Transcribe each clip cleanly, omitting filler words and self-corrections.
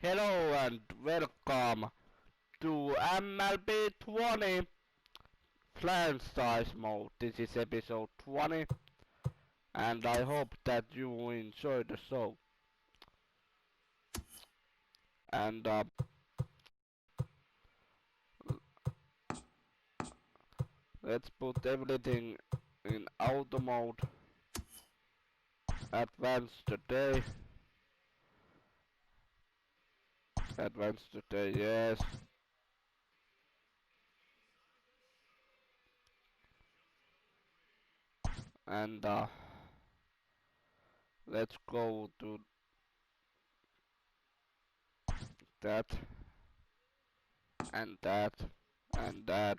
Hello and welcome to MLB 20 franchise mode. This is episode 20 and I hope that you enjoy the show. And let's put everything in auto mode. Advance today. Advance today, yes. And let's go to that and that and that.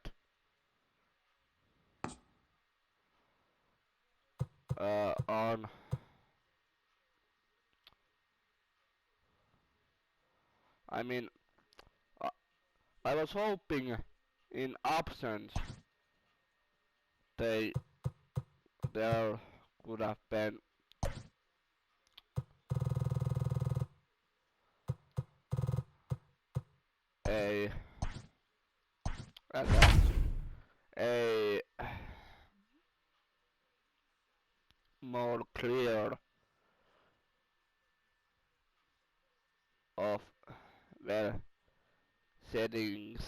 On I mean, I was hoping in options there could have been a more clear of well settings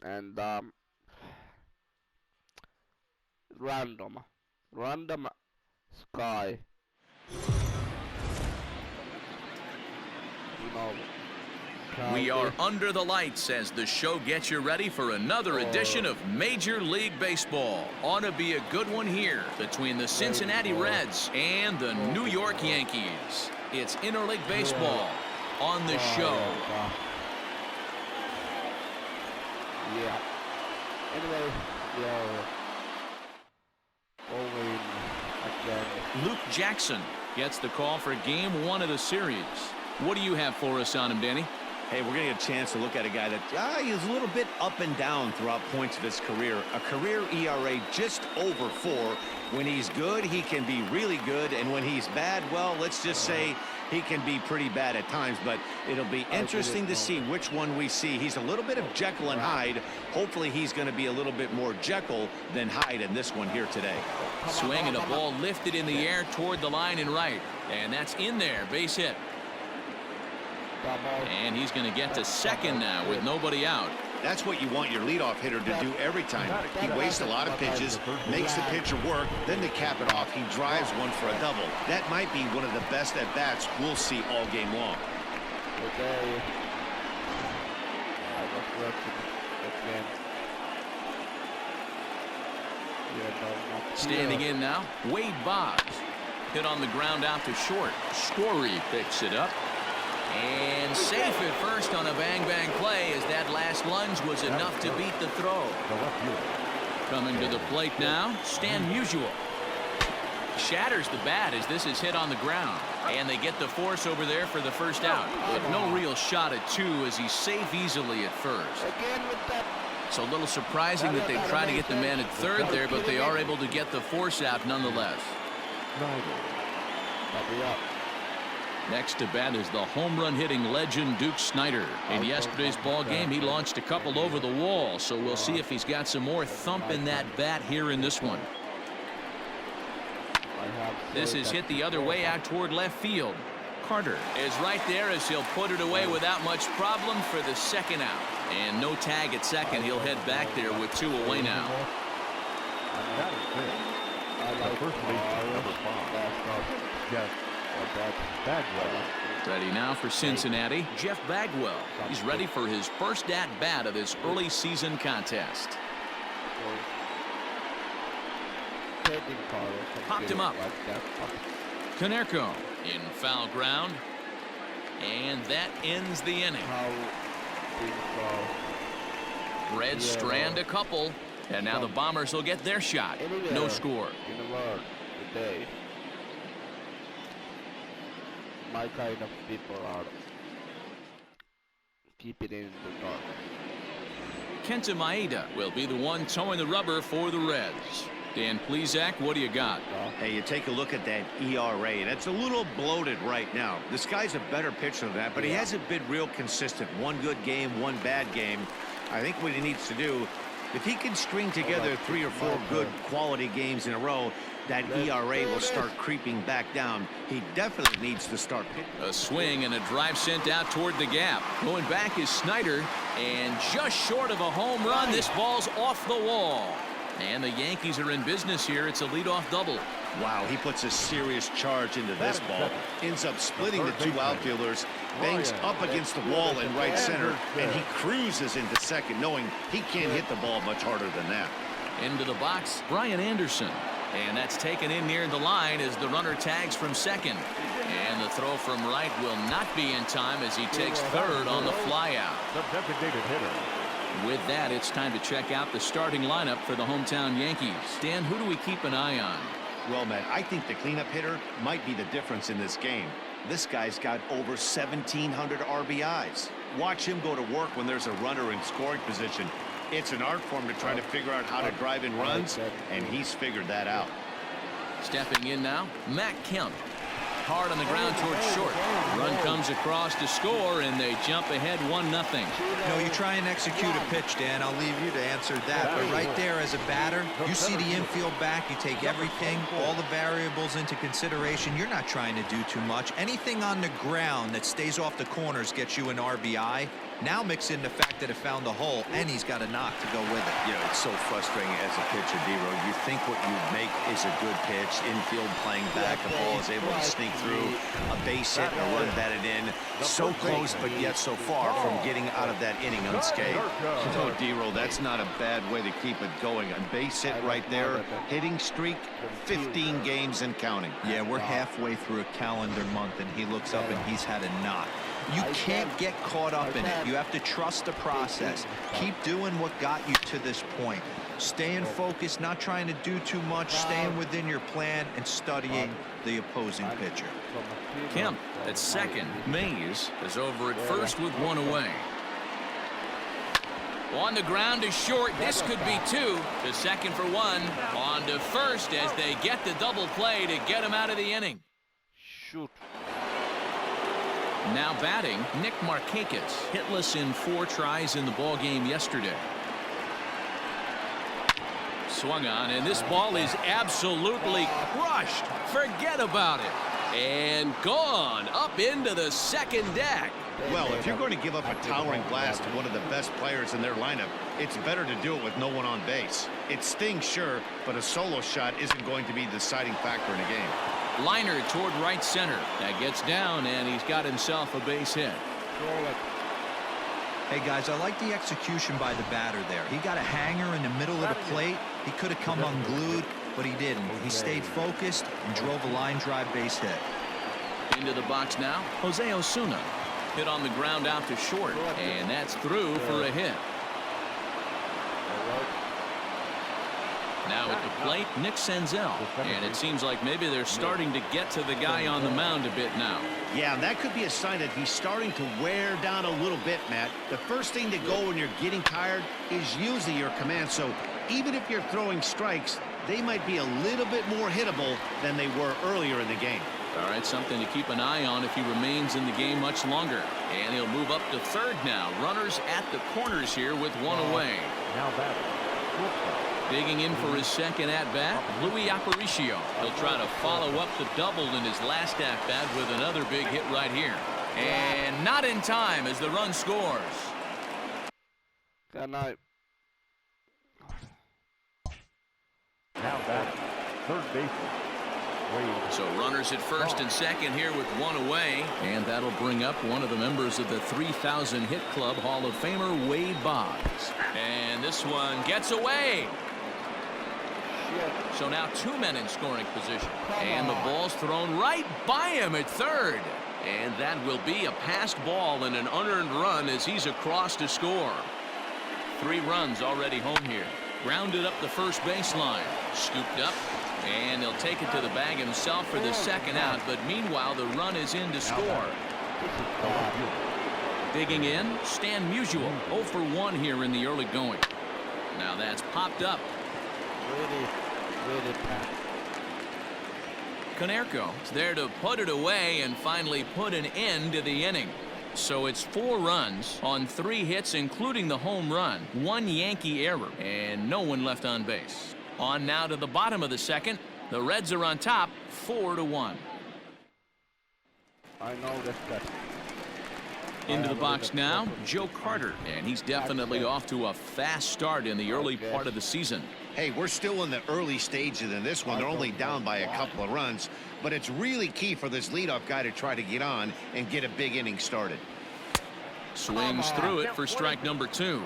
and random sky, you know. We are under the lights as the show gets you ready for another edition of Major League Baseball. Ought to be a good one here between the Cincinnati Reds and the New York Yankees. It's interleague baseball on the show. Yeah. Anyway, we are going again. Luke Jackson gets the call for game 1 of the series. What do you have for us on him, Danny? Hey, we're going to get a chance to look at a guy that is a little bit up and down throughout points of his career. A career ERA just over 4. When he's good, he can be really good. And when he's bad, well, let's just say he can be pretty bad at times. But it'll be interesting to see which one we see. He's a little bit of Jekyll and Hyde. Hopefully he's going to be a little bit more Jekyll than Hyde in this one here today. Swing and a ball lifted in the air toward the line and right. And that's in there. Base hit. And he's going to get to second now with nobody out. That's what you want your leadoff hitter to do every time. He wastes a lot of pitches, makes the pitcher work, then to cap it off, he drives one for a double. That might be one of the best at-bats we'll see all game long. Standing in now, Wade Boggs. Hit on the ground out to short. Story picks it up. And safe at first on a bang-bang play as that last lunge was enough to beat the throw. Coming to the plate now, Stan Musial. Shatters the bat as this is hit on the ground. And they get the force over there for the first out. But no real shot at 2 as he's safe easily at first. So a little surprising that they try to get the man at third there, but they are able to get the force out nonetheless. Next to bat is the home run hitting legend Duke Snider. In yesterday's ball game, he launched a couple over the wall, so we'll see if he's got some more thump in that bat here in this one. This is hit the other way out toward left field. Carter is right there as he'll put it away without much problem for the second out. And no tag at second. He'll head back there with 2 away now. Ready now for Cincinnati, Jeff Bagwell. He's ready for his first at-bat of this early season contest. Popped him up. Konerko in foul ground. And that ends the inning. Reds strand a couple. And now the Bombers will get their shot. No score. My kind of people are keeping it in the dark. Kenta Maeda will be the one towing the rubber for the Reds. Dan Plesac, what do you got? Hey, you take a look at that ERA. That's a little bloated right now. This guy's a better pitcher than that, but he hasn't been real consistent. One good game, one bad game. I think what he needs to do, if he can string together 3 or 4 good quality games in a row, that ERA will start creeping back down. He definitely needs to start pitching. A swing and a drive sent out toward the gap. Going back is Snyder, and just short of a home run. This ball's off the wall. And the Yankees are in business here. It's a leadoff double. Wow, he puts a serious charge into this ball. Ends up splitting the 2 outfielders, bangs up against the wall in right center, and he cruises into second, knowing he can't hit the ball much harder than that. Into the box, Brian Anderson. And that's taken in near the line as the runner tags from second. And the throw from right will not be in time as he takes third on the flyout. The designated hitter. With that, it's time to check out the starting lineup for the hometown Yankees. Dan, who do we keep an eye on? Well, Matt, I think the cleanup hitter might be the difference in this game. This guy's got over 1,700 RBIs. Watch him go to work when there's a runner in scoring position. It's an art form to try to figure out how to drive in runs, and he's figured that out. Stepping in now, Matt Kemp. Hard on the ground towards short. Run comes across to score, and they jump ahead 1-0. No, you try and execute a pitch, Dan. I'll leave you to answer that. But right there as a batter, you see the infield back. You take everything, all the variables into consideration. You're not trying to do too much. Anything on the ground that stays off the corners gets you an RBI. Now mix in the fact that it found the hole, and he's got a knock to go with it. You know, it's so frustrating as a pitcher, D-Row. You think what you make is a good pitch, infield playing back, the ball is able to sneak through, a base hit and a run batted in. So close, but yet so far from getting out of that inning unscathed. So, D-Row, that's not a bad way to keep it going. A base hit right there, hitting streak, 15 games and counting. Yeah, we're halfway through a calendar month, and he looks up and he's had a knock. You can't get caught up in it. You have to trust the process. Keep doing what got you to this point. Staying focused, not trying to do too much, staying within your plan, and studying the opposing pitcher. Kemp at second. Mays is over at first with 1 away. On the ground to short. This could be 2. To second for 1. On to first as they get the double play to get him out of the inning. Shoot. Now batting, Nick Markakis, hitless in 4 tries in the ball game yesterday. Swung on, and this ball is absolutely crushed. Forget about it. And gone up into the second deck. Well, if you're going to give up a towering blast to one of the best players in their lineup, it's better to do it with no one on base. It stings, sure, but a solo shot isn't going to be the deciding factor in a game. Liner toward right center. That gets down, and he's got himself a base hit. Hey, guys, I like the execution by the batter there. He got a hanger in the middle of the plate. He could have come unglued, but he didn't. He stayed focused and drove a line drive base hit. Into the box now, Jose Osuna. Hit on the ground out to short, and that's through for a hit. Now at the plate, Nick Senzel. And it seems like maybe they're starting to get to the guy on the mound a bit now. Yeah, that could be a sign that he's starting to wear down a little bit, Matt. The first thing to go when you're getting tired is usually your command. So even if you're throwing strikes, they might be a little bit more hittable than they were earlier in the game. All right, something to keep an eye on if he remains in the game much longer. And he'll move up to third now. Runners at the corners here with 1 away. Now batting. Digging in for his second at-bat, Louis Aparicio. He'll try to follow up the double in his last at-bat with another big hit right here. And not in time as the run scores. Good night. Now batting. Third baseman. So runners at first and second here with 1 away. And that'll bring up one of the members of the 3,000 hit club, Hall of Famer Wade Boggs. And this one gets away. So now 2 men in scoring position. And the ball's thrown right by him at third. And that will be a passed ball and an unearned run as he's across to score. 3 runs already home here. Grounded up the first baseline. Scooped up. And he'll take it to the bag himself for the second out. But meanwhile, the run is in to score. Digging in, Stan Musial. 0 for 1 here in the early going. Now that's popped up. really bad. Konerko is there to put it away and finally put an end to the inning. So it's 4 runs on 3 hits, including the home run, 1 Yankee error, and no one left on base. On now to the bottom of the second. The Reds are on top, 4-1. I noticed that. Into the box now, Joe Carter, and he's definitely off to a fast start in the early part of the season. Hey, we're still in the early stages in this one. They're only down by a couple of runs, but it's really key for this leadoff guy to try to get on and get a big inning started. Swings through it for strike number 2.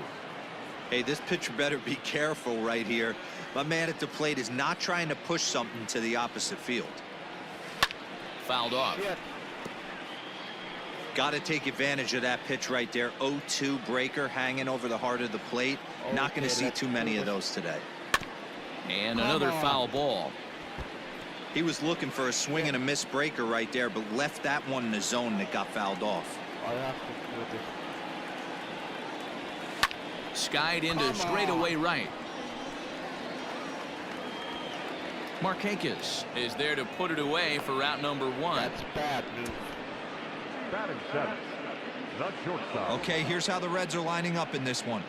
Hey, this pitcher better be careful right here. My man at the plate is not trying to push something to the opposite field. Fouled off. Got to take advantage of that pitch right there. 0-2 breaker hanging over the heart of the plate. Not going to see too many of those today. And another foul ball. He was looking for a swing and a miss breaker right there, but left that one in the zone that got fouled off. I have to do this. Skied into straightaway right. Markakis is there to put it away for out number 1. That's bad news. Batting 7th, the shortstop. Okay, here's how the Reds are lining up in this one.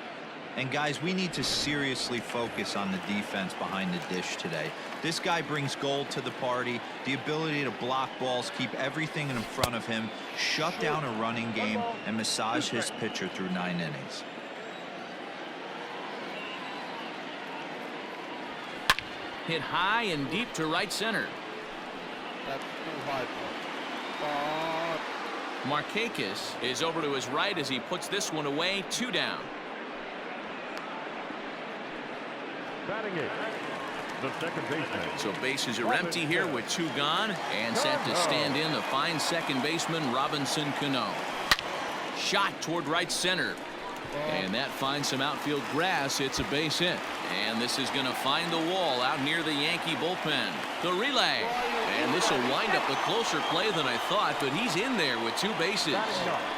And guys, we need to seriously focus on the defense behind the dish today. This guy brings gold to the party, the ability to block balls, keep everything in front of him, shut down a running game, and massage his pitcher through 9 innings. Hit high and deep to right center. That's too high. Markakis is over to his right as he puts this one away. 2 down. Batting 8th, the second baseman. So bases are empty here with 2 gone, and set to stand in the fine second baseman Robinson Cano. Shot toward right center, and that finds some outfield grass. It's a base hit, and this is going to find the wall out near the Yankee bullpen. The relay, and this will wind up a closer play than I thought, but he's in there with 2 bases.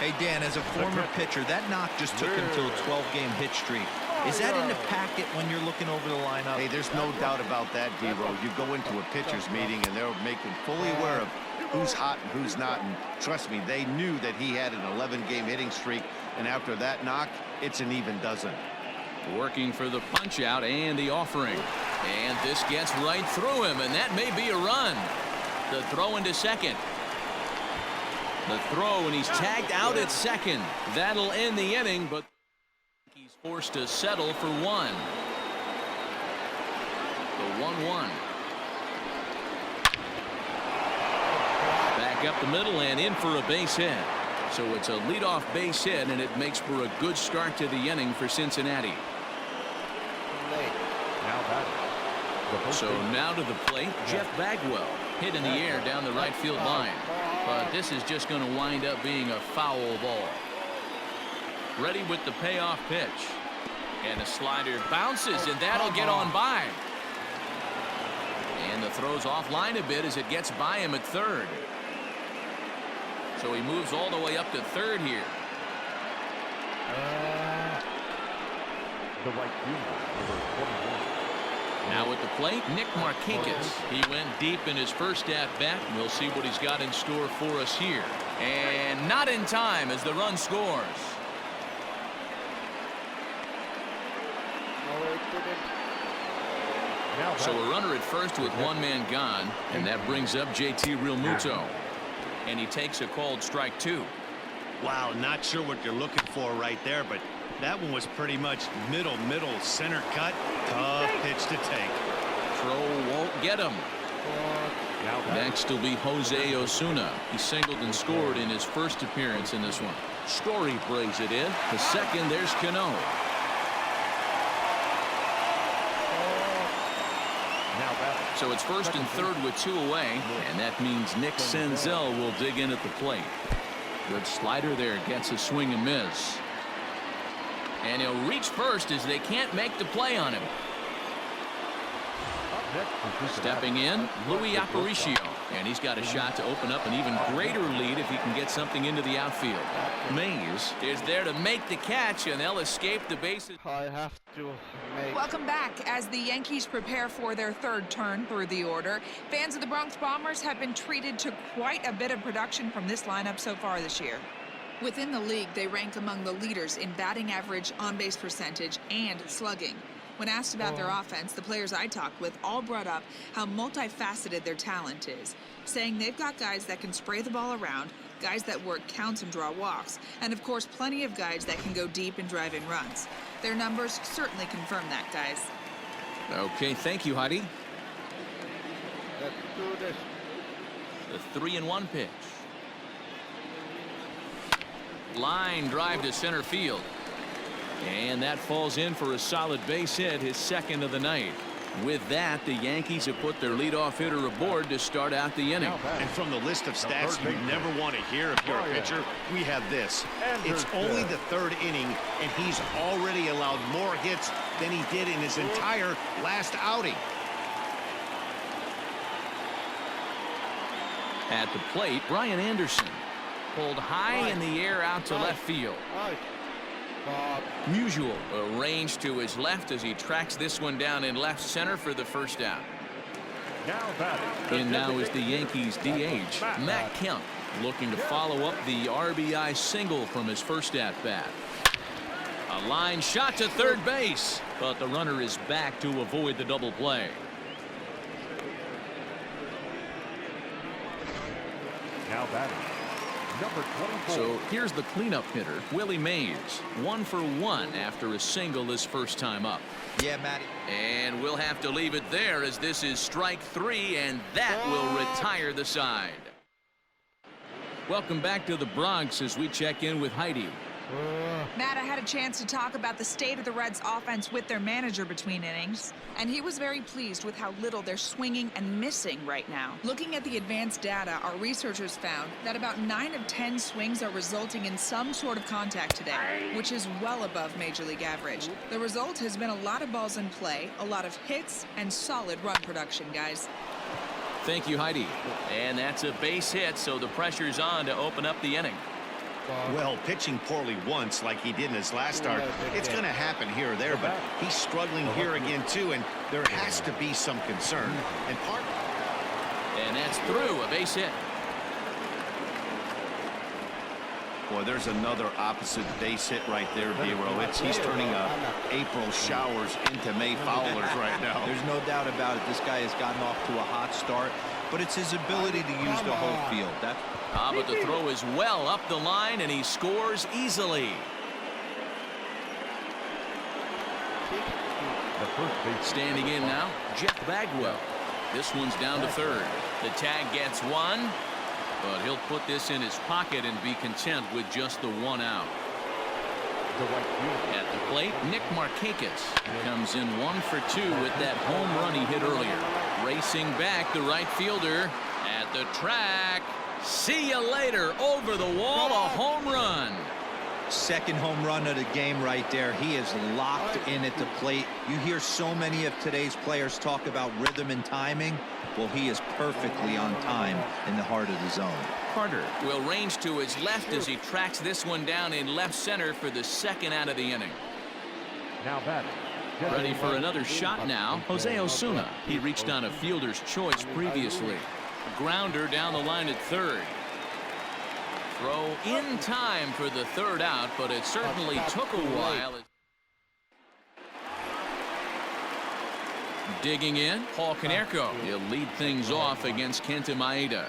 Hey Dan, as a former pitcher, that knock just took him to a 12-game hit streak. Is that in the packet when you're looking over the lineup? Hey, there's no doubt about that, D-Row. You go into a pitcher's meeting and they're making fully aware of who's hot and who's not, and trust me, they knew that he had an 11-game hitting streak, and after that knock, it's an even dozen. Working for the punch out and the offering, and this gets right through him, and that may be a run. The throw into second. The throw, and he's tagged out at second. That'll end the inning, but he's forced to settle for 1. The 1-1. Back up the middle and in for a base hit. So it's a leadoff base hit, and it makes for a good start to the inning for Cincinnati. Now batting. So now to the plate, Jeff Bagwell. Hit in the air down the right field line. But this is just going to wind up being a foul ball. Ready with the payoff pitch. And a slider bounces, and that'll get on by. And the throw's offline a bit as it gets by him at third. So he moves all the way up to third here. The right fielder, number 21. Now at the plate, Nick Markakis. He went deep in his first at-bat. We'll see what he's got in store for us here. And not in time as the run scores. So a runner at first with 1 man gone, and that brings up JT Realmuto. And he takes a called strike 2. Wow, not sure what you're looking for right there, but that one was pretty much middle center cut. Tough pitch to take. Throw won't get him. Now batting. Next will be Jose Osuna. He singled and scored in his first appearance in this one. Story brings it in. The second, there's Cano. Now batting. So it's first and third with 2 away, and that means Nick Senzel will dig in at the plate. Good slider there, gets a swing and miss. And he'll reach first as they can't make the play on him. Up next is Stepping in, Louis Aparicio. And he's got a shot to open up an even greater lead if he can get something into the outfield. Mays is there to make the catch, and they'll escape the bases. I have to make... Welcome back as the Yankees prepare for their third turn through the order. Fans of the Bronx Bombers have been treated to quite a bit of production from this lineup so far this year. Within the league, they rank among the leaders in batting average, on-base percentage, and slugging. When asked about their offense, the players I talked with all brought up how multifaceted their talent is, saying they've got guys that can spray the ball around, guys that work counts and draw walks, and of course plenty of guys that can go deep and drive in runs. Their numbers certainly confirm that, guys. Okay, thank you, Heidi. Let's do this. The 3-1 pitch. Line drive to center field. And that falls in for a solid base hit, his second of the night. With that, the Yankees have put their leadoff hitter aboard to start out the inning. And from the list of stats you never want to hear if you're a pitcher, we have this. It's only the third inning, and he's already allowed more hits than he did in his entire last outing. At the plate, Brian Anderson pulled high in the air out to left field. Musial arranged to his left as he tracks this one down in left center for the first out. And now is the Yankees DH, Matt Kemp, looking to follow up the RBI single from his first at-bat. A line shot to third base, but the runner is back to avoid the double play. Now batting, number 24. So here's the cleanup hitter, Willie Mays. 1 for 1 after a single his first time up. Yeah, Matty. And we'll have to leave it there as this is strike 3, and that will retire the side. Welcome back to the Bronx as we check in with Heidi. Matt, I had a chance to talk about the state of the Reds offense with their manager between innings, and he was very pleased with how little they're swinging and missing right now. Looking at the advanced data, our researchers found that about 9 of 10 swings are resulting in some sort of contact today, which is well above Major League average. The result has been a lot of balls in play, a lot of hits, and solid run production, guys. Thank you, Heidi. And that's a base hit, so the pressure's on to open up the inning. Well, pitching poorly once like he did in his last start, it's going to happen here or there, but he's struggling here again too, and there has to be some concern. And that's through, a base hit. Boy, there's another opposite base hit right there, Vero. He's turning April showers into May foulers right now. There's no doubt about it. This guy has gotten off to a hot start, but it's his ability to use the whole field. But the throw is well up the line, and he scores easily. Standing in now, Jeff Bagwell. This one's down to third. The tag gets one, but he'll put this in his pocket and be content with just the 1 out. At the plate, Nick Markakis comes in 1 for 2 with that home run he hit earlier. Racing back, the right fielder at the track. See you later. Over the wall, a home run. Second home run of the game right there. He is locked in at the plate. You hear so many of today's players talk about rhythm and timing. Well, he is perfectly on time in the heart of the zone. Carter will range to his left as he tracks this one down in left center for the second out of the inning. Now batting. Ready for another shot now, Jose Osuna. He reached on a fielder's choice previously. Grounder down the line at third. Throw in time for the third out, but it certainly took a while. Digging in, Paul Konerko. He'll lead things off against Kenta Maeda.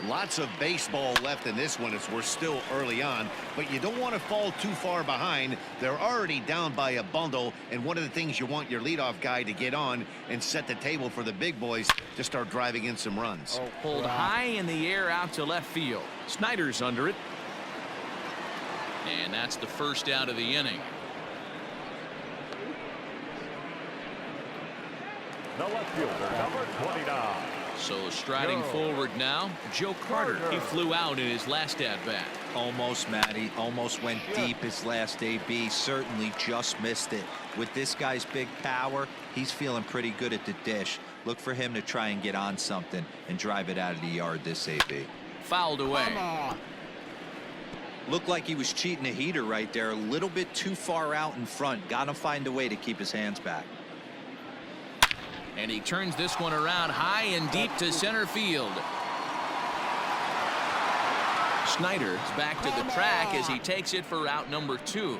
Lots of baseball left in this one as we're still early on, but you don't want to fall too far behind. They're already down by a bundle, and one of the things you want your leadoff guy to get on and set the table for the big boys to start driving in some runs. Pulled high in the air out to left field. Snyder's under it. And that's the first out of the inning. The left fielder, number 29. So striding forward now, Joe Carter. He flew out in his last at-bat. Almost, Matty. Almost went deep his last AB. Certainly just missed it. With this guy's big power, he's feeling pretty good at the dish. Look for him to try and get on something and drive it out of the yard this AB. Fouled away. Come on. Looked like he was cheating a heater right there, a little bit too far out in front. Got to find a way to keep his hands back. And he turns this one around high and deep to center field. Snyder is back to the track as he takes it for out number 2.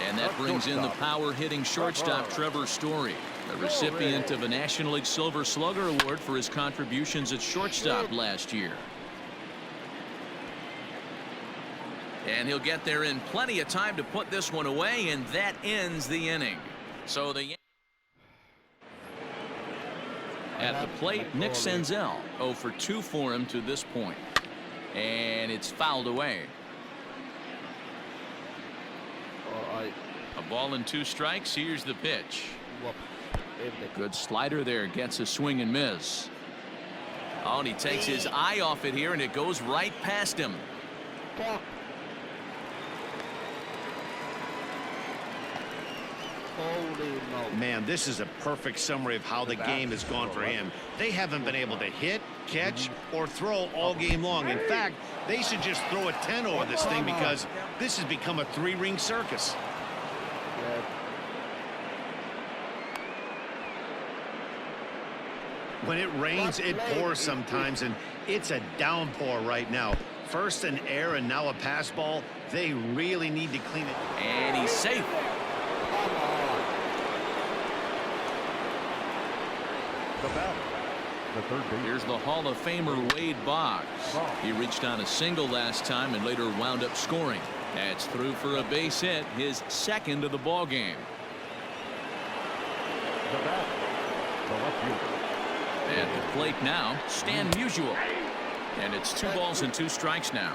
And that brings in the power-hitting shortstop Trevor Story, the recipient of a National League Silver Slugger Award for his contributions at shortstop last year. And he'll get there in plenty of time to put this one away, and that ends the inning. So at the plate, Nick Senzel, 0 for 2 for him to this point. And it's fouled away. A ball and 2 strikes. Here's the pitch. Good slider there. Gets a swing and miss. Oh, and he takes his eye off it here, and it goes right past him. Man, this is a perfect summary of how the game has gone for him. They haven't been able to hit, catch, or throw all game long. In fact, they should just throw a 10 over this thing because this has become a 3-ring circus. When it rains, it pours sometimes, and it's a downpour right now. First an air and now a pass ball. They really need to clean it. And he's safe. The batter, the third baseman. Here's the Hall of Famer Wade Boggs. He reached on a single last time and later wound up scoring. That's through for a base hit, his second of the ball game. The batter, the left fielder. At the plate now, Stan Musial. And it's 2 balls and 2 strikes now.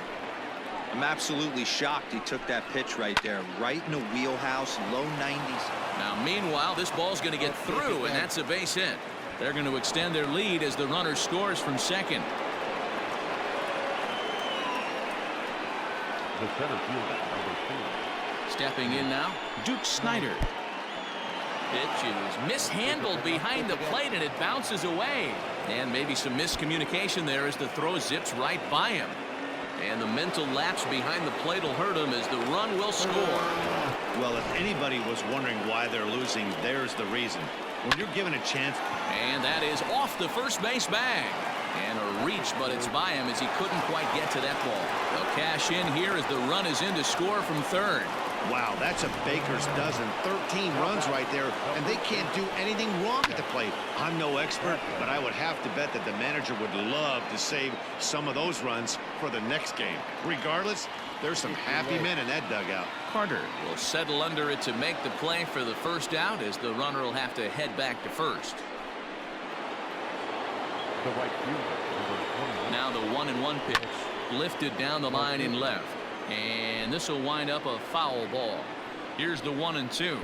I'm absolutely shocked he took that pitch right there, right in the wheelhouse, low 90s. Now, meanwhile, this ball's going to get through, and that's a base hit. They're going to extend their lead as the runner scores from second. The center fielder, number 2. Stepping in now, Duke Snyder. Pitch is mishandled behind the plate, and it bounces away. And maybe some miscommunication there as the throw zips right by him. And the mental lapse behind the plate will hurt him as the run will score. Well, if anybody was wondering why they're losing, there's the reason. When you're given a chance. And that is off the first base bag. And a reach, but it's by him as he couldn't quite get to that ball. They'll cash in here as the run is in to score from third. Wow, that's a baker's dozen. 13 runs right there, and they can't do anything wrong at the plate. I'm no expert, but I would have to bet that the manager would love to save some of those runs for the next game. Regardless, there's some happy men in that dugout. Carter will settle under it to make the play for the first out as the runner will have to head back to first. The right fielder, number 21. Now the 1-1 pitch lifted down the line in left. And this will wind up a foul ball. Here's the 1-2.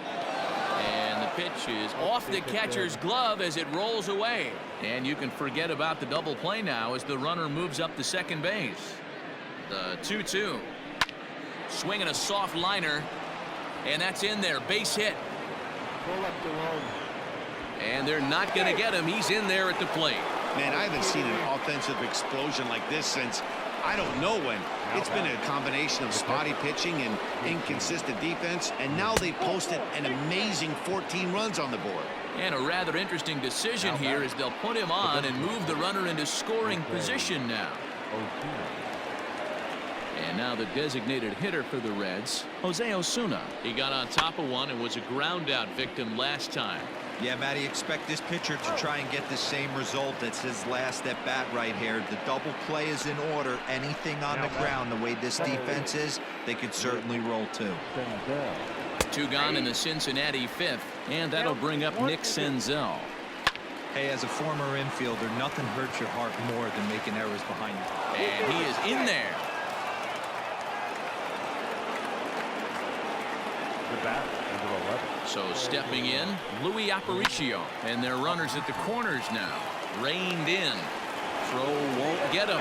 And the pitch is off the catcher's glove as it rolls away. And you can forget about the double play now as the runner moves up to second base. The 2-2. Swinging a soft liner. And that's in there. Base hit. And they're not going to get him. He's in there at the plate. Man, I haven't seen an offensive explosion like this since I don't know when. It's been a combination of spotty pitching and inconsistent defense, and now they posted an amazing 14 runs on the board. And a rather interesting decision here is they'll put him on and move the runner into scoring position now. And now the designated hitter for the Reds, Jose Osuna. He got on top of one and was a ground out victim last time. Yeah, Matty, expect this pitcher to try and get the same result. It's his last at bat right here. The double play is in order. Anything on the ground, the way this defense is, they could certainly roll 2. 2 gone in the Cincinnati 5th, and that'll bring up Nick Senzel. Hey, as a former infielder, nothing hurts your heart more than making errors behind you. And he is in there. The batter, number 11. So stepping in, Louis Aparicio, and their runners at the corners now. Reined in. Throw won't get him.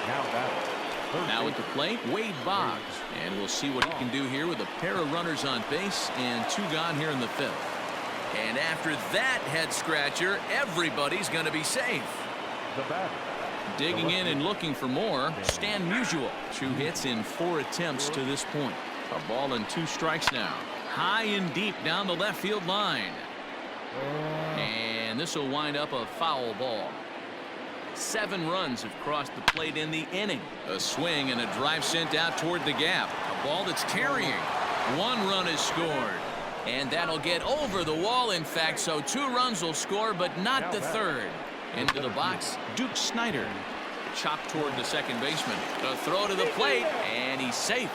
Now batting, Now at the plate, Wade Boggs. And we'll see what he can do here with a pair of runners on base and 2 gone here in the 5th. And after that head scratcher, everybody's going to be safe. The batter. Digging in and looking for more, Stan Musial. 2 hits in 4 attempts to this point. A ball and 2 strikes now. High and deep down the left field line. And this will wind up a foul ball. 7 runs have crossed the plate in the inning. A swing and a drive sent out toward the gap. A ball that's carrying. 1 run is scored. And that'll get over the wall, in fact, so 2 runs will score, but not the 3rd. Into the box, Duke Snider. Chopped toward the second baseman. A throw to the plate, and he's safe.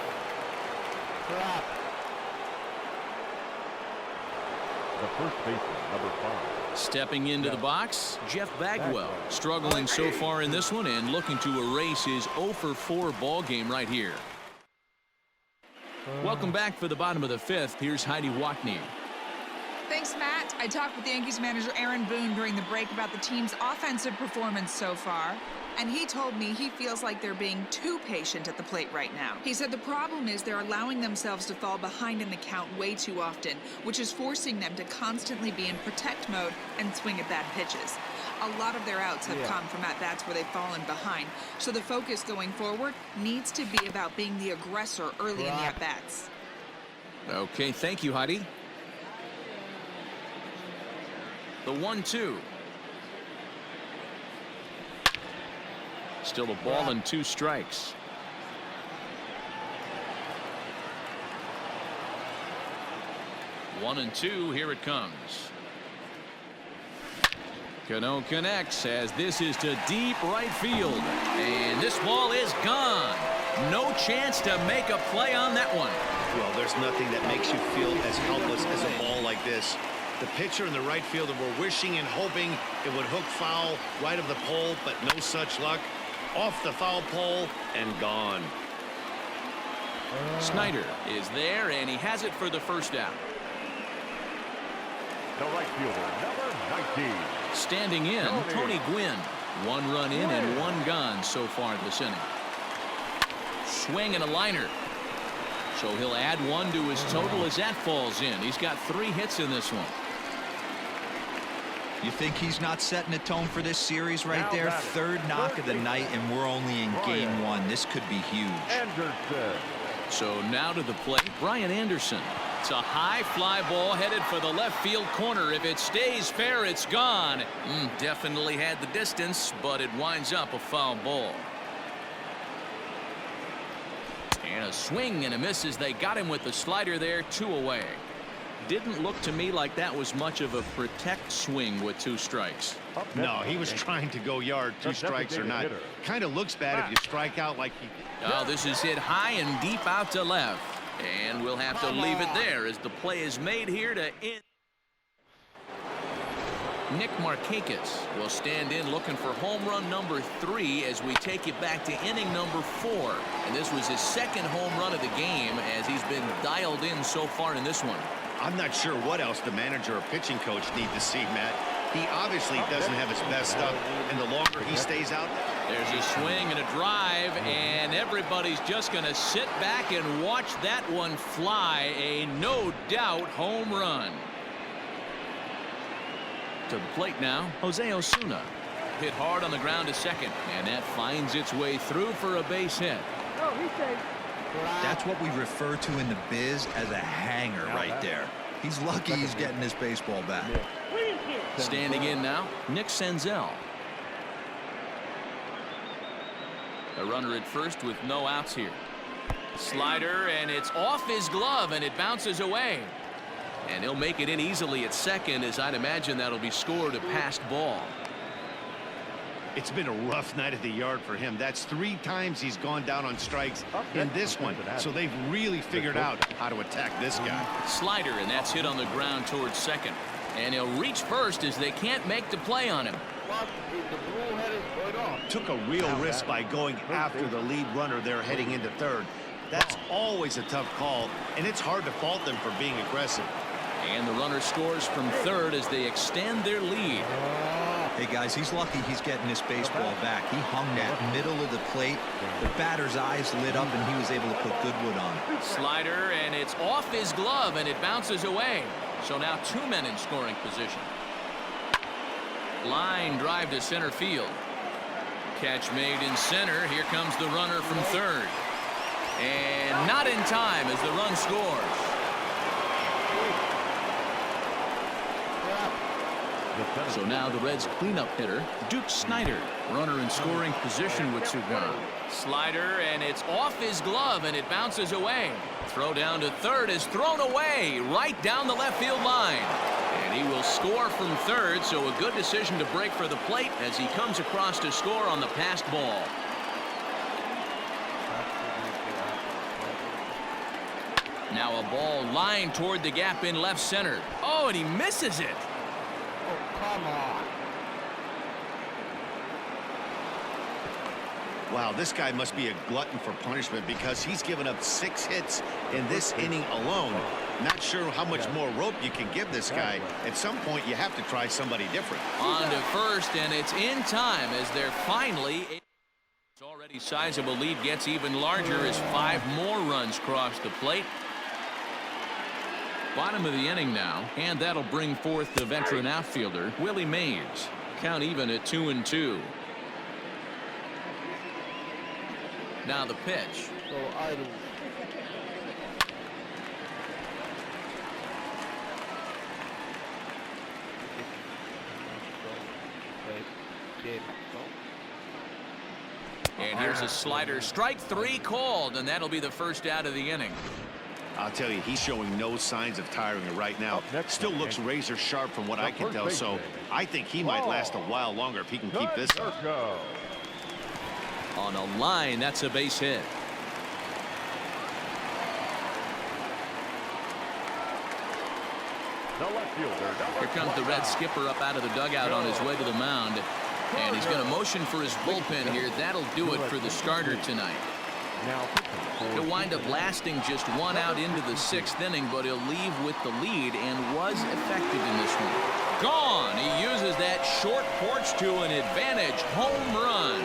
The first baseman, number 5. Stepping into the box, Jeff Bagwell. Struggling so far in this one and looking to erase his 0 for 4 ball game right here. Welcome back for the bottom of the 5th. Here's Heidi Watney. Thanks, Matt. I talked with Yankees manager Aaron Boone during the break about the team's offensive performance so far, and he told me he feels like they're being too patient at the plate right now. He said the problem is they're allowing themselves to fall behind in the count way too often, which is forcing them to constantly be in protect mode and swing at bad pitches. A lot of their outs have come from at-bats where they've fallen behind, so the focus going forward needs to be about being the aggressor early in the at-bats. Okay, thank you, Heidi. The 1-2. Still a ball and 2 strikes. 1-2. Here it comes. Cano connects as this is to deep right field. And this ball is gone. No chance to make a play on that one. Well, there's nothing that makes you feel as helpless as a ball like this. The pitcher and the right fielder were wishing and hoping it would hook foul right of the pole, but no such luck. Off the foul pole and gone. Snider is there, and he has it for the first out. The right fielder, number 19. Standing in, Tony Gwynn. 1 run in and 1 gone so far this inning. Swing and a liner. So he'll add 1 to his total as that falls in. He's got 3 hits in this one. You think he's not setting a tone for this series right there? 3rd knock of the night, and we're only in game 1. This could be huge. Anderson. So now to the plate, Brian Anderson. It's a high fly ball headed for the left field corner. If it stays fair, it's gone. Definitely had the distance, but it winds up a foul ball. And a swing and a miss as they got him with the slider there. 2 away. Didn't look to me like that was much of a protect swing with 2 strikes. No, he was trying to go yard, 2 strikes or not. Kind of looks bad if you strike out like he... Oh, this is hit high and deep out to left. And we'll have to leave it there as the play is made here to end. Nick Markakis will stand in looking for home run number 3 as we take it back to inning number 4. And this was his 2nd home run of the game as he's been dialed in so far in this one. I'm not sure what else the manager or pitching coach need to see, Matt. He obviously doesn't have his best stuff, and the longer he stays out... There's a swing and a drive, and everybody's just going to sit back and watch that one fly. A no-doubt home run. To the plate now, Jose Osuna. Hit hard on the ground to second, and that finds its way through for a base hit. That's what we refer to in the biz as a hanger right there. He's lucky he's getting his baseball back. Standing in now, Nick Senzel. A runner at first with no outs here. Slider, and it's off his glove, and it bounces away. And he'll make it in easily at second, as I'd imagine that'll be scored a passed ball. It's been a rough night at the yard for him. That's 3 times he's gone down on strikes in this one. So they've really figured out how to attack this guy. Slider, and that's hit on the ground towards second. And he'll reach first as they can't make the play on him. Took a real risk by going after the lead runner there heading into 3rd. That's always a tough call, and it's hard to fault them for being aggressive. And the runner scores from 3rd as they extend their lead. Hey, guys, he's lucky he's getting this baseball back. He hung that middle of the plate. The batter's eyes lit up, and he was able to put good wood on it. Slider, and it's off his glove, and it bounces away. So now 2 men in scoring position. Line drive to center field. Catch made in center. Here comes the runner from third. And not in time as the run scores. So now the Reds' cleanup hitter, Duke Snider, runner in scoring position with 2 down. Slider, and it's off his glove, and it bounces away. Throw down to third is thrown away right down the left field line. And he will score from third, so a good decision to break for the plate as he comes across to score on the passed ball. Now a ball lined toward the gap in left center. Oh, and he misses it. Oh, come on. Wow, this guy must be a glutton for punishment because he's given up 6 hits in this inning alone. Not sure how much more rope you can give this guy. At some point, you have to try somebody different. On to first, and it's in time as they're finally... It's already sizable lead gets even larger as 5 more runs cross the plate. Bottom of the inning now, and that'll bring forth the veteran outfielder, Willie Mays. Count even at 2-2. Now the pitch. So I do. And here's a slider. Strike 3 called, and that'll be the first out of the inning. I'll tell you, he's showing no signs of tiring right now. Still looks razor sharp from what I can tell, so I think he might last a while longer if he can keep this up. On a line, that's a base hit. Here comes the Red skipper up out of the dugout on his way to the mound. And he's going to motion for his bullpen here. That'll do it for the starter tonight. He'll wind up lasting just 1 out into the 6th inning, but he'll leave with the lead and was effective in this one. Gone. He uses that short porch to an advantage home run.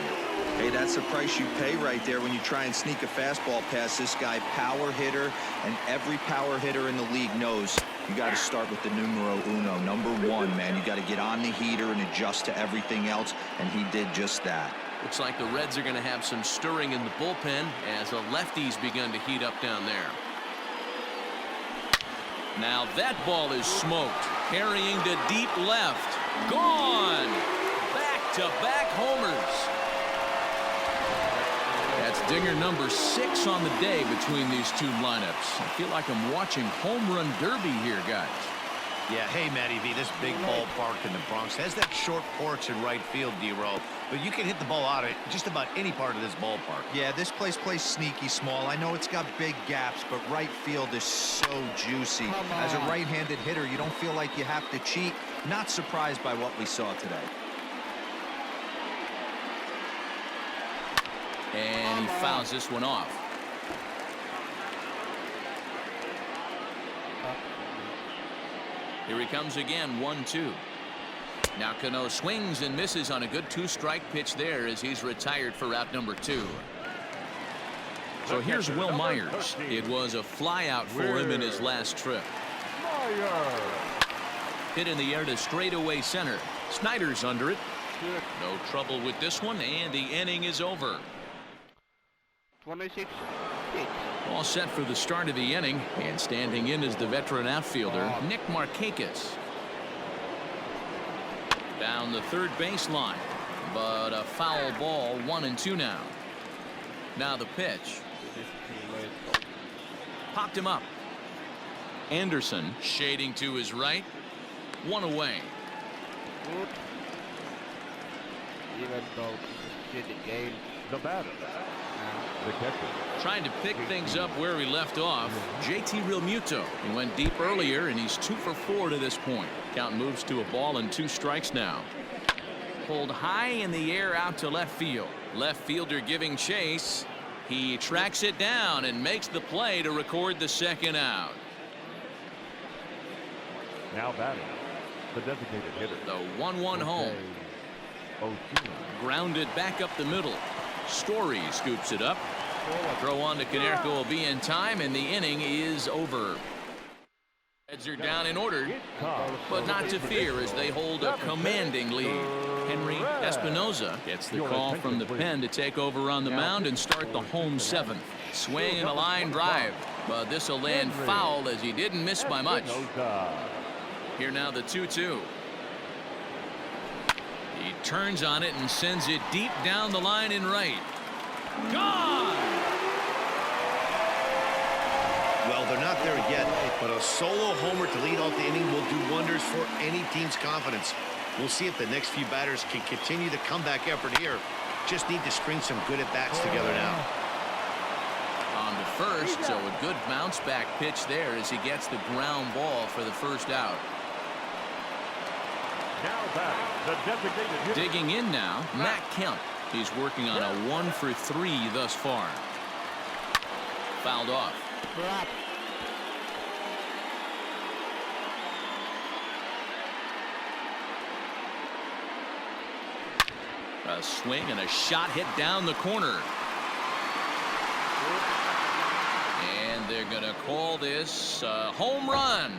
Hey, that's the price you pay right there when you try and sneak a fastball past this guy. Power hitter, and every power hitter in the league knows you got to start with the numero uno, number 1, man. You got to get on the heater and adjust to everything else, and he did just that. Looks like the Reds are going to have some stirring in the bullpen as the lefties begun to heat up down there. Now that ball is smoked. Carrying to deep left. Gone. Back-to-back homers. That's dinger number 6 on the day between these 2 lineups. I feel like I'm watching home run derby here, guys. Yeah, hey, Matty V, this big ballpark in the Bronx has that short porch in right field, D-Roll, but you can hit the ball out of just about any part of this ballpark. Yeah, this place plays sneaky small. I know it's got big gaps, but right field is so juicy. As a right-handed hitter, you don't feel like you have to cheat. Not surprised by what we saw today. And he fouls this one off. Here he comes again, 1-2. Now Cano swings and misses on a good 2-strike pitch there as he's retired for out number 2. So here's Will Myers. It was a fly out for him in his last trip. Hit in the air to straightaway center. Snider's under it. No trouble with this one, and the inning is over. 26. All set for the start of the inning, and standing in is the veteran outfielder, Nick Markakis. Down the third baseline, but a foul ball, 1-2 now. Now the pitch. Popped him up. Anderson shading to his right. 1 away. Good. Even though it's a game. The batter. The catcher. Trying to pick things up where he left off. JT Realmuto. He went deep earlier, and he's 2 for 4 to this point. Count moves to a ball and 2 strikes now. Pulled high in the air out to left field. Left fielder giving chase. He tracks it down and makes the play to record the 2nd out. Now batting, the designated hitter. The 1-1 home. Grounded back up the middle. Story scoops it up. Throw on to Konerko will be in time, and the inning is over. Reds are down and ordered, but not to fear as they hold a commanding lead. Henry Espinoza gets the call from the pen to take over on the mound and start the home seventh. Swing and a line drive, but this will land foul as he didn't miss by much. Here now the 2-2. He turns on it and sends it deep down the line in right. Gone! Well, they're not there yet, but a solo homer to lead off the inning will do wonders for any team's confidence. We'll see if the next few batters can continue the comeback effort here. Just need to string some good at-bats together now. On to first, so a good bounce-back pitch there as he gets the ground ball for the first out. Digging in now, Matt Kemp. He's working on a 1-for-3 thus far. Fouled off. A swing and a shot hit down the corner. And they're going to call this a home run.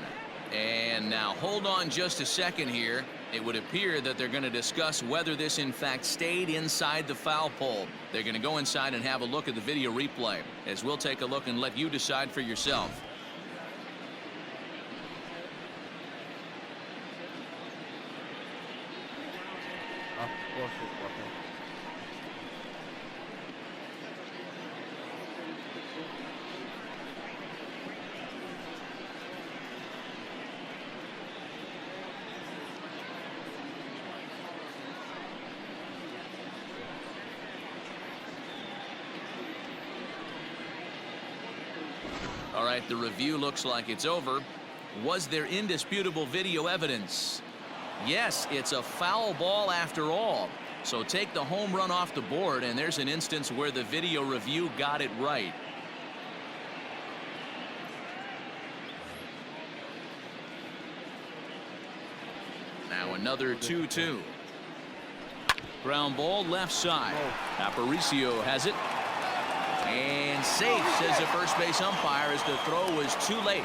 And now hold on just a second here. It would appear that they're going to discuss whether this in fact stayed inside the foul pole. They're going to go inside and have a look at the video replay, as we'll take a look and let you decide for yourself. All right, the review looks like it's over. Was there indisputable video evidence? Yes, it's a foul ball after all. So take the home run off the board, and there's an instance where the video review got it right. Now another 2-2. Ground ball left side. Aparicio has it. And safe, says the first base umpire, as the throw was too late.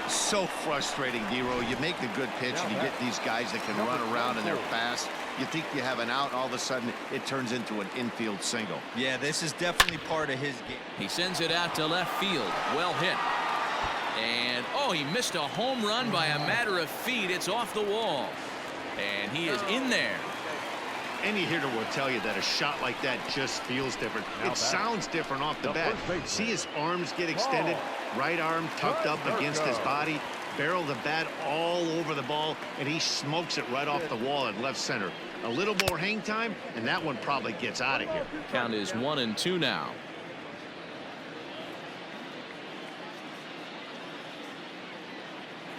So frustrating, Dero. You make a good pitch and you get these guys that can run around and they're fast. You think you have an out, and all of a sudden it turns into an infield single. Yeah, this is definitely part of his game. He sends it out to left field. Well hit. And, oh, he missed a home run by a matter of feet. It's off the wall. And he is in there. Any hitter will tell you that a shot like that just feels different. It sounds different off the bat. See his arms get extended, right arm tucked up against his body, barrel the bat all over the ball, and he smokes it right off the wall at left center. A little more hang time, and that one probably gets out of here. Count is 1-2 now.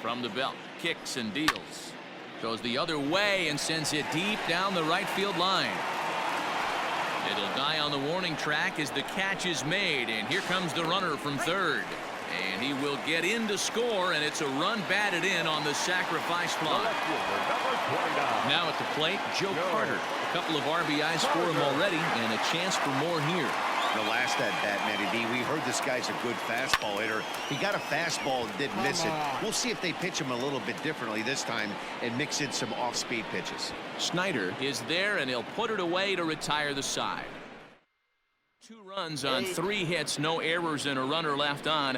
From the belt, kicks and deals. Goes the other way and sends it deep down the right field line. It'll die on the warning track as the catch is made, and here comes the runner from third. And he will get in to score, and it's a run batted in on the sacrifice fly. Now at the plate, Joe Carter. A couple of RBIs for him already, and a chance for more here. The last at bat, Matty D, we heard this guy's a good fastball hitter. He got a fastball and didn't miss it. We'll see if they pitch him a little bit differently this time and mix in some off-speed pitches. Snyder is there, and he'll put it away to retire the side. 2 runs on 3 hits, no errors, and a runner left on.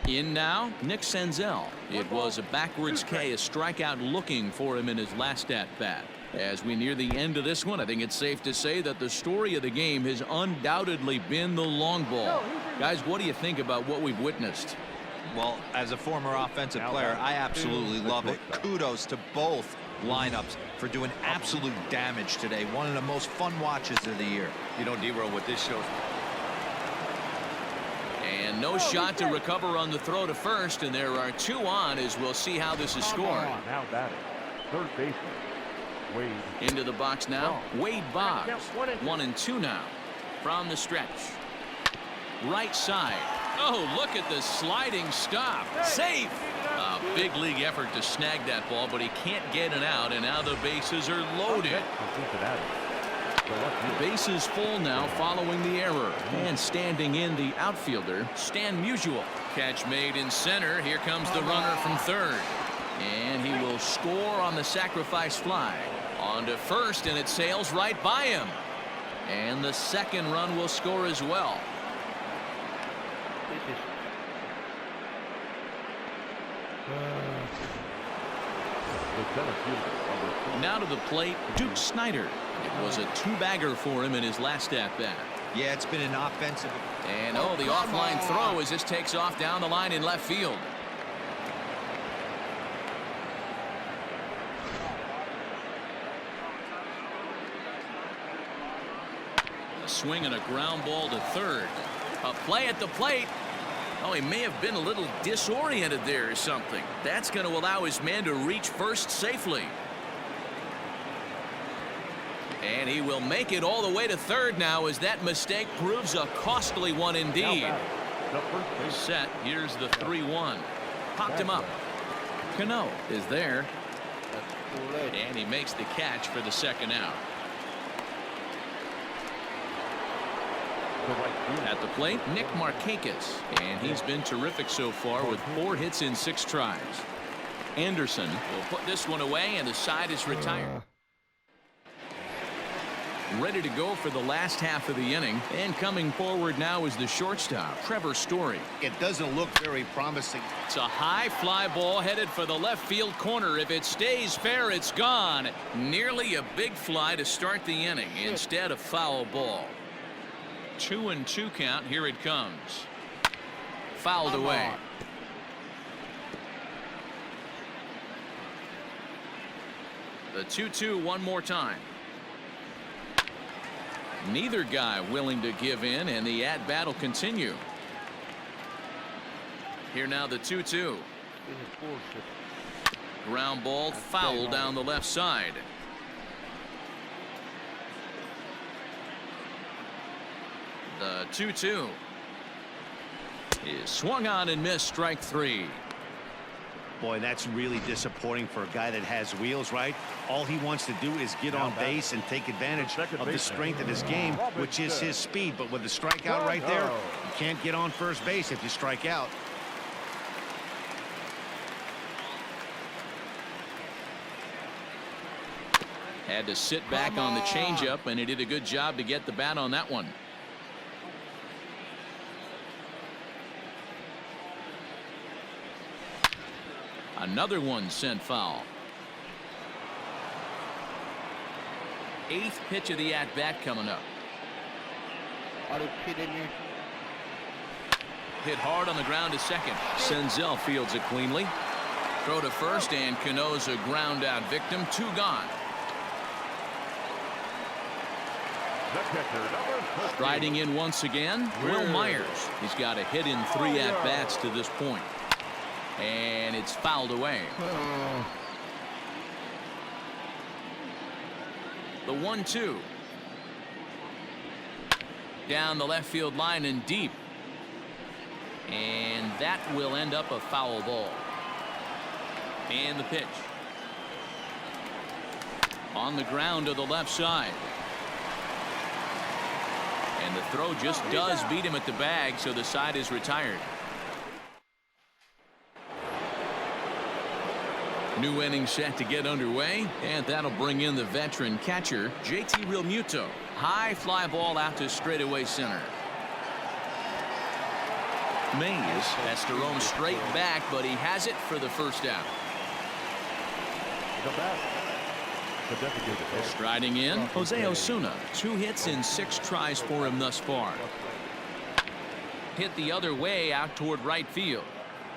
In now, Nick Senzel. It was a backwards K, a strikeout looking for him in his last at-bat. As we near the end of this one, I think it's safe to say that the story of the game has undoubtedly been the long ball. Guys, what do you think about what we've witnessed? Well, as a former offensive player, I absolutely love it. Kudos to both lineups for doing absolute damage today. One of the most fun watches of the year. You know, Dero, what this shows. And no shot to recover on the throw to first, and there are 2 on as we'll see how this is scored. Now batting, third baseman. Wade. Into the box now, Wade Boggs. 1-2 now. From the stretch. Right side. Oh, look at the sliding stop. Safe. A Big league effort to snag that ball, but he can't get it out, and now the bases are loaded. The base is full now following the error. And standing in, the outfielder, Stan Musial. Catch made in center. Here comes the runner from third. And he will score on the sacrifice fly. On to first, and it sails right by him. And the second run will score as well. Now to the plate, Duke Snider. It was a two-bagger for him in his last at-bat. Yeah, it's been an offensive. And oh, the offline throw as this takes off down the line in left field. A swing and a ground ball to third. A play at the plate. Oh, he may have been a little disoriented there or something. That's going to allow his man to reach first safely. And he will make it all the way to third now as that mistake proves a costly one indeed. Set. Here's the 3-1. Popped him up. Cano is there. And he makes the catch for the second out. At the plate, Nick Markakis, and he's been terrific so far with 4 hits in 6 tries. Anderson will put this one away, and the side is retired. Ready to go for the last half of the inning, and coming forward now is the shortstop, Trevor Story. It doesn't look very promising. It's a high fly ball headed for the left field corner. If it stays fair, it's gone. Nearly a big fly to start the inning. Instead, a foul ball. 2-2 count. Here it comes. Fouled away. The 2-2 one more time. Neither guy willing to give in, and the at-bat will continue. Here now the 2-2. Ground ball foul down the left side. The 2-2 is swung on and missed. Strike 3. Boy, that's really disappointing for a guy that has wheels, right? All he wants to do is get on base and take advantage of the strength of his game, which is his speed. But with the strikeout right there, you can't get on first base if you strike out. Had to sit back on the changeup, and he did a good job to get the bat on that one. Another one sent foul. 8th pitch of the at-bat coming up. Are you kidding me? Hit hard on the ground to second. Senzel fields it cleanly. Throw to first, and Cano's a ground out victim. 2 gone. Striding in once again, Will Myers. He's got a hit in 3 at-bats to this point. And it's fouled away. The 1-2. Down the left field line and deep. And that will end up a foul ball. And the pitch. On the ground to the left side. And the throw just does beat him at the bag, so the side is retired. New inning set to get underway, and that'll bring in the veteran catcher, JT Realmuto. High fly ball out to straightaway center. Mays has to roam straight back, but he has it for the first out. Striding in, Jose Osuna. 2 hits in 6 tries for him thus far. Hit the other way out toward right field.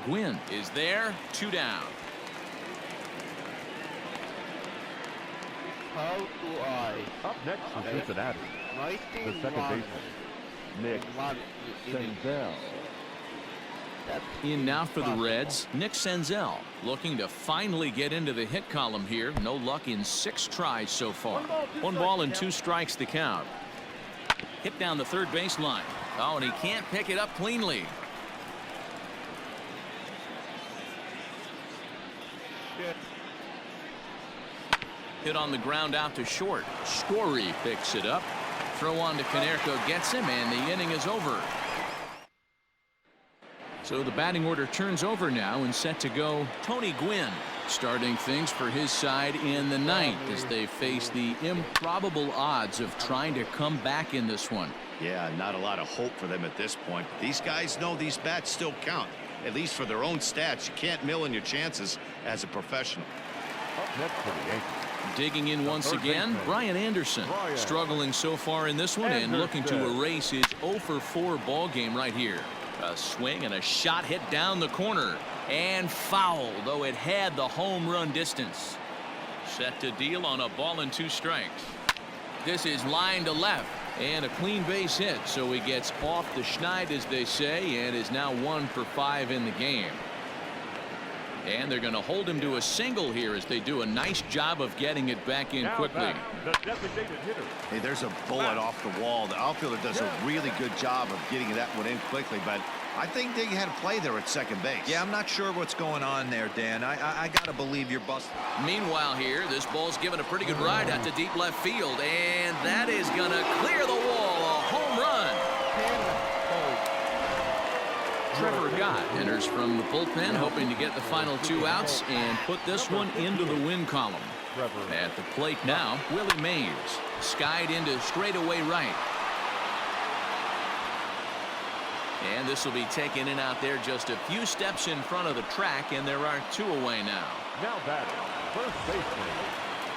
Gwynn is there, 2 down. How do I? Up next is Cincinnati. The second baseman, Nick Senzel. In now for the Reds, Nick Senzel, looking to finally get into the hit column here. No luck in 6 tries so far. 1 ball and 2 strikes the count. Hit down the third baseline. Oh, and he can't pick it up cleanly. Hit on the ground out to short. Story picks it up. Throw on to Konerko gets him, and the inning is over. So the batting order turns over now and set to go Tony Gwynn, starting things for his side in the ninth as they face the improbable odds of trying to come back in this one. Yeah, not a lot of hope for them at this point. But these guys know these bats still count, at least for their own stats. You can't mill in your chances as a professional. Next for the Yankees. Digging in once again, Brian Anderson. Struggling so far in this one and looking to erase his 0-for-4 ball game right here. A swing and a shot hit down the corner and foul, though it had the home run distance. Set to deal on a ball and 2 strikes. This is line to left and a clean base hit, so he gets off the schneid, as they say, and is now 1 for 5 in the game. And they're going to hold him to a single here as they do a nice job of getting it back in quickly. Hey, there's a bullet off the wall. The outfielder does a really good job of getting that one in quickly, but I think they had a play there at second base. Yeah, I'm not sure what's going on there, Dan. I got to believe you're busted. Meanwhile here, this ball's given a pretty good ride out to deep left field, and that is going to clear the wall. A home run. Trevor Gott enters from the bullpen, hoping to get the final 2 outs and put this one into the win column. At the plate now, Willie Mays. Skied into straightaway right. And this will be taken in out there just a few steps in front of the track, and there are 2 away now. Now batting, first baseman,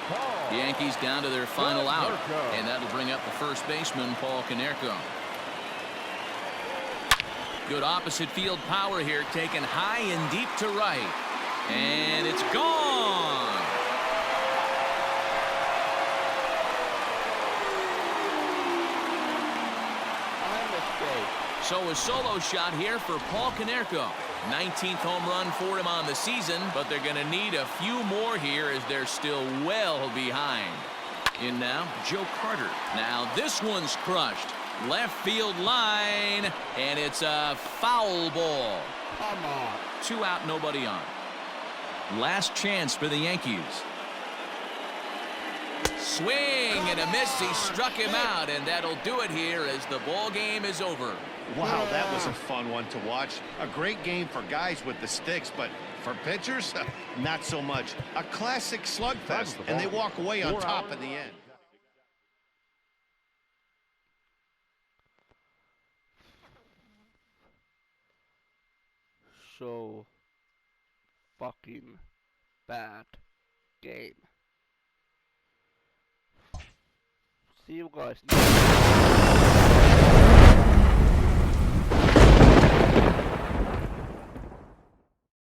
Paul. Yankees down to their final out, and that'll bring up the first baseman, Paul Konerko. Good opposite field power here, taken high and deep to right. And it's gone. So a solo shot here for Paul Konerko. 19th home run for him on the season, but they're going to need a few more here as they're still well behind. In now, Joe Carter. Now this one's crushed. Left field line, and it's a foul ball. Come on. 2 out, nobody on. Last chance for the Yankees. Swing and a miss. He struck him out, and that'll do it here as the ball game is over. Wow, that was a fun one to watch. A great game for guys with the sticks, but for pitchers, not so much. A classic slugfest, and they walk away on top in the end. So fucking bad game. See you guys next time.